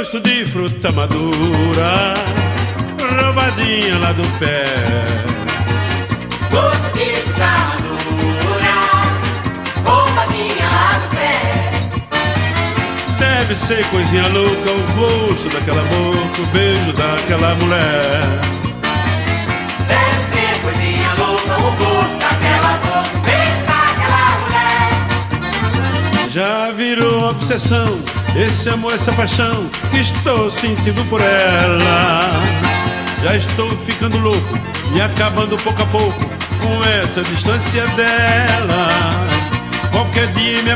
gosto de fruta madura, roubadinha lá do pé. Gosto de fruta madura, roubadinha lá do pé. Deve ser coisinha louca o gosto daquela boca, o beijo daquela mulher. Deve ser coisinha louca o gosto daquela boca, o beijo daquela mulher. Já virou obsessão esse amor, essa paixão que estou sentindo por ela. Já estou ficando louco, me acabando pouco a pouco com essa distância dela. Qualquer dia me